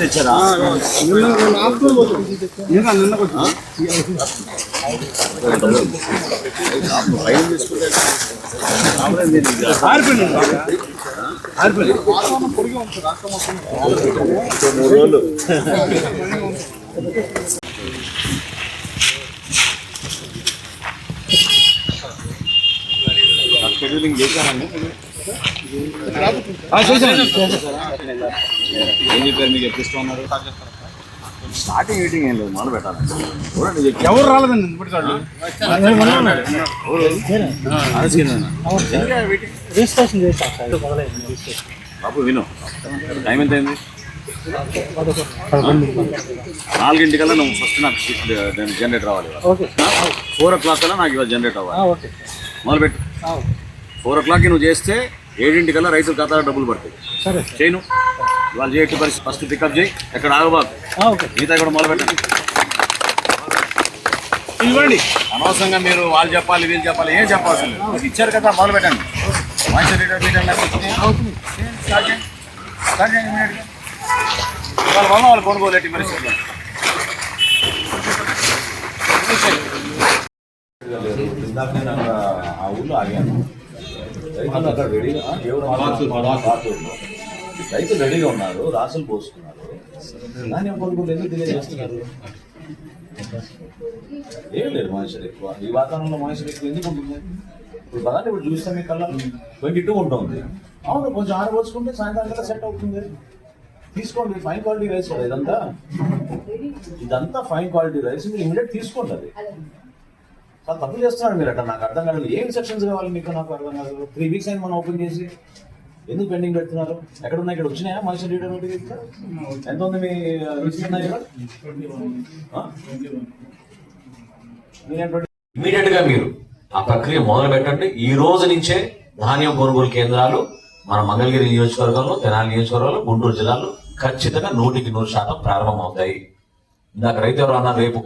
తెచ్చారా? షెడ్యూలింగ్ చేశానండి. ఏం చెప్పారు మీకు? ఎప్పుడు ఇస్తున్నారు? స్టార్టింగ్ మీటింగ్ ఏం లేదు, మొదలు పెట్టాలి. ఎవరు రాలేదండి రిజిస్ట్రేషన్ చేశాను బాబు. విను, టైం ఎంత అయింది? 4 నువ్వు ఫస్ట్ నాకు జనరేట్ రావాలి. 4 o'clock కల్లా నాకు ఇవాళ జనరేట్ అవ్వాలి. మొదలుపెట్టు. 4 o'clock నువ్వు చేస్తే 7 కల్లా రైతుల ఖాతాలో డబ్బులు పడతాయి. చేయను వాళ్ళు చేయట్టు పరిస్థితి. ఫస్ట్ పికప్ చేయి, ఎక్కడ ఆగబాకు. మిగతా కూడా మొదలు పెట్టండి. ఇవ్వండి. అనవసరంగా మీరు వాళ్ళు చెప్పాలి వీళ్ళు చెప్పాలి ఏం చెప్పాల్సింది. మీకు ఇచ్చారు కదా, మొదలు పెట్టండి. వాయిస్ రీడర్ వాళ్ళ వల్ల వాళ్ళు కొనుగోలేటి పరిస్థితులు. ఆ ఊళ్ళో ఆగాను. రైతులు అక్కడ రెడీగా రైతులు రెడీగా ఉన్నారు, రాసులు పోసుకున్నారు. ధాన్యం కొనుగోలు ఎందుకు డిలే చేస్తున్నారు? ఏం లేదు మనుషులు ఎక్కువ. ఈ వాతావరణంలో మనుషులు ఎక్కువ ఎందుకు ఉంటుంది? ఇప్పుడు పదండి, ఇప్పుడు చూస్తే మీ కళ్ళ 22 ఉంటుంది. అవును, కొంచెం ఆరబోసుకుంటే సాయంత్రం కల్లా సెట్ అవుతుంది. తీసుకోండి, ఫైన్ క్వాలిటీ రైస్ కదా ఇదంతా ఫైన్ క్వాలిటీ రైస్. మీరు ఇమీడియట్ తీసుకోండి. అది చాలా తప్పు చేస్తున్నారు మీరు. అట్లా నాకు అర్థం కాలేదు. ఏం సెక్షన్స్ కావాలి మీకు? నాకు అర్థం కాదు. 3 weeks అయింది మనం ఓపెన్ చేసి, ఎందుకు పెండింగ్ పెడుతున్నారు? ఎక్కడ ఉన్నాయి? ఇక్కడ వచ్చినాయా మనిషి రీడర్ నోటిఫికేషన్? ఎంత ఉంది మీ ఉన్నాయి ఇక్కడ? ఇమీడియట్ గా మీరు ఆ ప్రక్రియ మొదలు పెట్టండి. ఈ రోజు నుంచే ధాన్యం కొనుగోలు కేంద్రాలు మన మంగళగిరి నియోజకవర్గంలో, తెనాలి నియోజకవర్గంలో, గుంటూరు జిల్లాలో ఖచ్చితంగా 100% ప్రారంభం అవుతాయి. ఇందాక రైతు ఎవరు అన్నారు, రేపు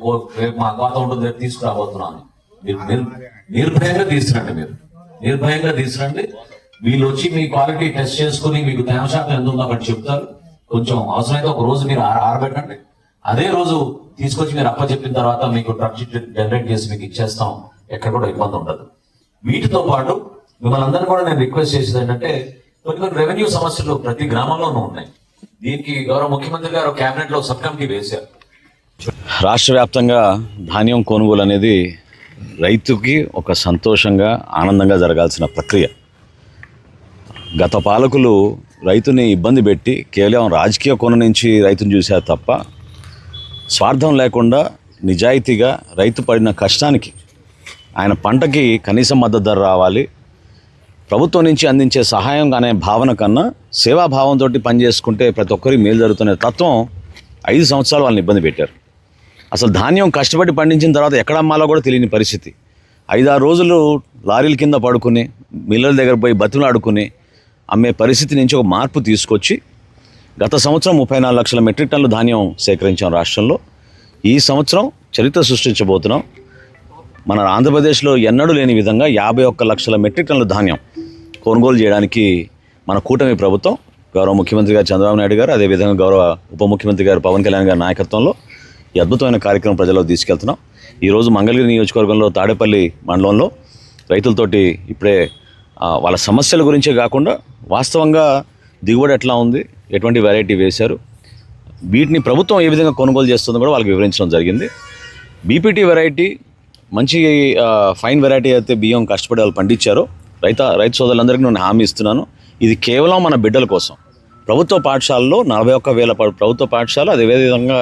మా ఖాతా ఉంటుంది, రేపు తీసుకురాబోతున్నాను. నిర్భయంగా తీసుకురండి. మీరు నిర్భయంగా తీసుకురండి. వీళ్ళు వచ్చి మీ క్వాలిటీ టెస్ట్ చేసుకుని మీకు తేమ శాతం ఎంత ఉందో అక్కడ చెప్తారు. కొంచెం అవసరమైతే ఒక రోజు మీరు ఆరబెట్టండి. అదే రోజు తీసుకొచ్చి మీరు చెప్పిన తర్వాత మీకు ట్రక్ జనరేట్ చేసి మీకు ఇచ్చేస్తాం. ఎక్కడ కూడా ఇబ్బంది ఉండదు. వీటితో పాటు మిమ్మల్ని అందరూ కూడా నేను రిక్వెస్ట్ చేసేది ఏంటంటే, కొన్ని రెవెన్యూ సమస్యలు ప్రతి గ్రామంలోనూ ఉన్నాయి. దీనికి గౌరవ ముఖ్యమంత్రి గారు కేబినెట్ లో సబ్ కమిటీ వేశారు. రాష్ట్ర వ్యాప్తంగా ధాన్యం కొనుగోలు అనేది రైతుకి ఒక సంతోషంగా, ఆనందంగా జరగాల్సిన ప్రక్రియ. గత పాలకులు రైతుని ఇబ్బంది పెట్టి కేవలం రాజకీయ కోణ నుంచి రైతుని చూశారు తప్ప, స్వార్థం లేకుండా నిజాయితీగా రైతు పడిన కష్టానికి ఆయన పంటకి కనీస మద్దతు ధర రావాలి, ప్రభుత్వం నుంచి అందించే సహాయం అనే భావన కన్నా సేవాభావంతో పనిచేసుకుంటే ప్రతి ఒక్కరికి మేలు జరుగుతున్న తత్వం 5 సంవత్సరాలు వాళ్ళని ఇబ్బంది పెట్టారు. అసలు ధాన్యం కష్టపడి పండించిన తర్వాత ఎక్కడ అమ్మాలో కూడా తెలియని పరిస్థితి. 5-6 రోజులు లారీల కింద పడుకుని, మిల్లల దగ్గర పోయి బతిమలాడుకుని అమ్మే పరిస్థితి నుంచి ఒక మార్పు తీసుకొచ్చి గత సంవత్సరం 34 లక్షల మెట్రిక్ టన్నుల ధాన్యం సేకరించాం రాష్ట్రంలో. ఈ సంవత్సరం చరిత్ర సృష్టించబోతున్నాం. మన ఆంధ్రప్రదేశ్లో ఎన్నడూ లేని విధంగా 51 లక్షల మెట్రిక్ టన్నుల ధాన్యం కొనుగోలు చేయడానికి మన కూటమి ప్రభుత్వం, గౌరవ ముఖ్యమంత్రి గారు చంద్రబాబు నాయుడు గారు, అదేవిధంగా గౌరవ ఉప ముఖ్యమంత్రి గారు పవన్ కళ్యాణ్ గారి నాయకత్వంలో ఈ అద్భుతమైన కార్యక్రమం ప్రజలకు తీసుకెళ్తున్నాం. ఈరోజు మంగళగిరి నియోజకవర్గంలో తాడేపల్లి మండలంలో రైతులతోటి ఇప్పుడే వాళ్ళ సమస్యల గురించే కాకుండా వాస్తవంగా దిగుబడి ఎట్లా ఉంది, ఎటువంటి వెరైటీ వేశారు, వీటిని ప్రభుత్వం ఏ విధంగా కొనుగోలు చేస్తుందో కూడా వాళ్ళకి వివరించడం జరిగింది. బీపీటీ వెరైటీ మంచి ఫైన్ వెరైటీ అయితే బియ్యం కష్టపడి వాళ్ళు పండించారో రైతు సోదరులందరికీ నేను హామీ ఇస్తున్నాను. ఇది కేవలం మన బిడ్డల కోసం. ప్రభుత్వ పాఠశాలలో 41,000 ప్రభుత్వ పాఠశాల, అదేవిధంగా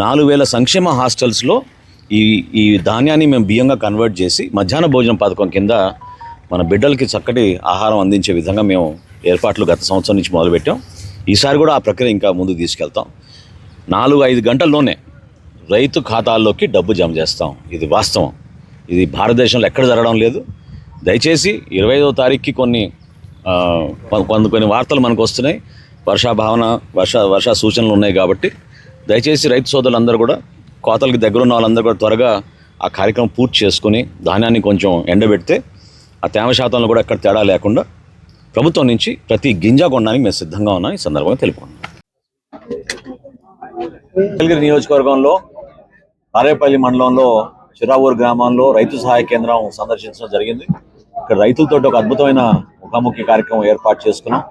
4,000 సంక్షేమ హాస్టల్స్లో ఈ ధాన్యాన్ని మేము బియ్యంగా కన్వర్ట్ చేసి మధ్యాహ్న భోజనం పథకం కింద మన బిడ్డలకి చక్కటి ఆహారం అందించే విధంగా మేము ఏర్పాట్లు గత సంవత్సరం నుంచి మొదలుపెట్టాం. ఈసారి కూడా ఆ ప్రక్రియ ఇంకా ముందుకు తీసుకెళ్తాం. 4-5 గంటల్లోనే రైతు ఖాతాల్లోకి డబ్బు జమ చేస్తాం. ఇది వాస్తవం. ఇది భారతదేశంలో ఎక్కడ జరగడం లేదు. దయచేసి 25వ తారీఖుకి కొన్ని వార్తలు మనకు వస్తున్నాయి. వర్ష సూచనలు ఉన్నాయి కాబట్టి దయచేసి రైతు సోదరులందరూ కూడా, కోతలకి దగ్గర ఉన్న వాళ్ళందరూ కూడా త్వరగా ఆ కార్యక్రమం పూర్తి చేసుకుని ధాన్యాన్ని కొంచెం ఎండబెడితే ఆ తేమ శాతంలో కూడా ఎక్కడ తేడా లేకుండా ప్రభుత్వం నుంచి ప్రతి గింజ కొనడానికి మేము సిద్ధంగా ఉన్నాం. ఈ సందర్భంగా తెలుపుకున్నాం. మంగళగిరి నియోజకవర్గంలో తారేపల్లి మండలంలో చిరావూరు గ్రామంలో రైతు సహాయ కేంద్రం సందర్శించడం జరిగింది. ఇక్కడ రైతులతో ఒక అద్భుతమైన ముఖాముఖి కార్యక్రమం ఏర్పాటు చేసుకున్నాం.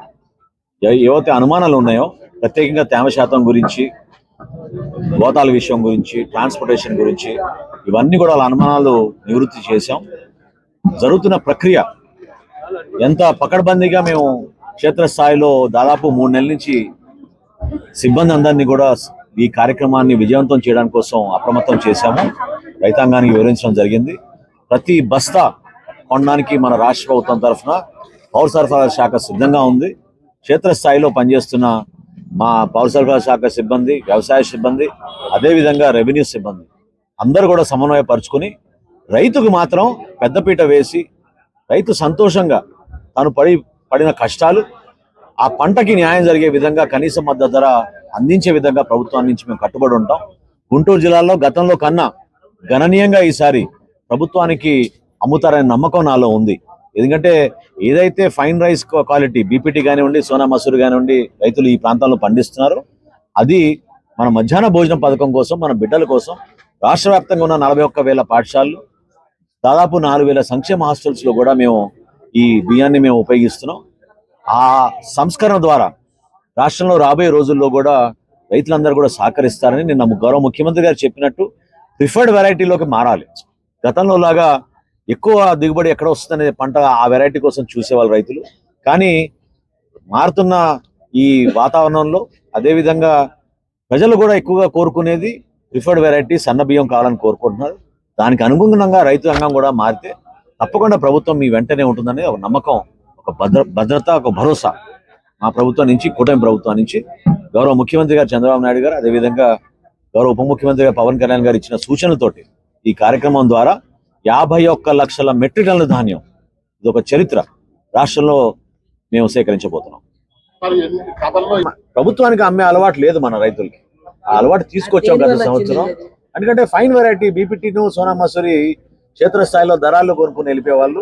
ఏవైతే అనుమానాలు ఉన్నాయో ప్రత్యేకంగా తేమ శాతం గురించి, గోతాల విషయం గురించి, ట్రాన్స్పోర్టేషన్ గురించి, ఇవన్నీ కూడా వాళ్ళ అనుమానాలు నివృత్తి చేశాం. జరుగుతున్న ప్రక్రియ ఎంత పకడ్బందీగా మేము క్షేత్రస్థాయిలో దాదాపు 3 నెలల నుంచి సిబ్బంది అందరినీ కూడా ఈ కార్యక్రమాన్ని విజయవంతం చేయడం కోసం అప్రమత్తం చేశాము. రైతాంగానికి వివరించడం జరిగింది. ప్రతి బస్తా కొనడానికి మన రాష్ట్ర ప్రభుత్వం తరఫున పౌర సరఫరాల శాఖ సిద్ధంగా ఉంది. క్షేత్రస్థాయిలో పనిచేస్తున్న మా పౌర సరఫరాల శాఖ సిబ్బంది, వ్యవసాయ సిబ్బంది, అదేవిధంగా రెవెన్యూ సిబ్బంది అందరూ కూడా సమన్వయపరుచుకుని రైతుకు మాత్రం పెద్దపీట వేసి రైతు సంతోషంగా తాను పడిన కష్టాలు, ఆ పంటకి న్యాయం జరిగే విధంగా కనీస మద్దతు ధర అందించే విధంగా ప్రభుత్వం నుంచి మేము కట్టుబడి ఉంటాం. గుంటూరు జిల్లాలో గతంలో కన్నా గణనీయంగా ఈసారి ప్రభుత్వానికి అమ్ముతారనే నమ్మకం నాలో ఉంది. ఎందుకంటే ఏదైతే ఫైన్ రైస్ క్వాలిటీ బీపీటీ కానివ్వండి, సోనా మసూరి కానివ్వండి రైతులు ఈ ప్రాంతంలో పండిస్తున్నారో అది మన మధ్యాహ్న భోజనం పథకం కోసం, మన బిడ్డల కోసం రాష్ట్ర వ్యాప్తంగా ఉన్న 41,000 పాఠశాలలు, దాదాపు 4,000 సంక్షేమ హాస్టల్స్లో కూడా మేము ఈ బియ్యాన్ని మేము ఉపయోగిస్తున్నాం. ఆ సంస్కరణ ద్వారా రాష్ట్రంలో రాబోయే రోజుల్లో కూడా రైతులందరూ కూడా సహకరిస్తారని నిన్న గౌరవ ముఖ్యమంత్రి గారు చెప్పినట్టు ప్రిఫర్డ్ వెరైటీలోకి మారాలి. గతంలో లాగా ఎక్కువ దిగుబడి ఎక్కడ వస్తుందనే పంట ఆ వెరైటీ కోసం చూసేవాళ్ళు రైతులు. కానీ మారుతున్న ఈ వాతావరణంలో అదేవిధంగా ప్రజలు కూడా ఎక్కువగా కోరుకునేది ప్రిఫర్డ్ వెరైటీ సన్న బియ్యం కావాలని కోరుకుంటున్నారు. దానికి అనుగుణంగా రైతు రంగం కూడా మారితే తప్పకుండా ప్రభుత్వం మీ వెంటనే ఉంటుందనే ఒక నమ్మకం, ఒక భద్రత, ఒక భరోసా మా ప్రభుత్వం నుంచి, కూటమి ప్రభుత్వం నుంచి గౌరవ ముఖ్యమంత్రి గారు చంద్రబాబు నాయుడు గారు, అదేవిధంగా గౌరవ ఉప ముఖ్యమంత్రి గారు పవన్ కళ్యాణ్ గారు ఇచ్చిన సూచనలతోటి ఈ కార్యక్రమం ద్వారా 51 లక్షల మెట్రిక్ టన్నుల ధాన్యం, ఇది ఒక చరిత్ర రాష్ట్రంలో మేము సేకరించబోతున్నాం. ప్రభుత్వానికి అమ్మే అలవాటు లేదు మన రైతులకి. ఆ అలవాటు తీసుకొచ్చాం గత సంవత్సరం. ఎందుకంటే ఫైన్ వెరైటీ బీపీటీను, సోనా మసూరి క్షేత్రస్థాయిలో దళాల్లో కొనుక్కుని వెళ్ళిపోయే వాళ్ళు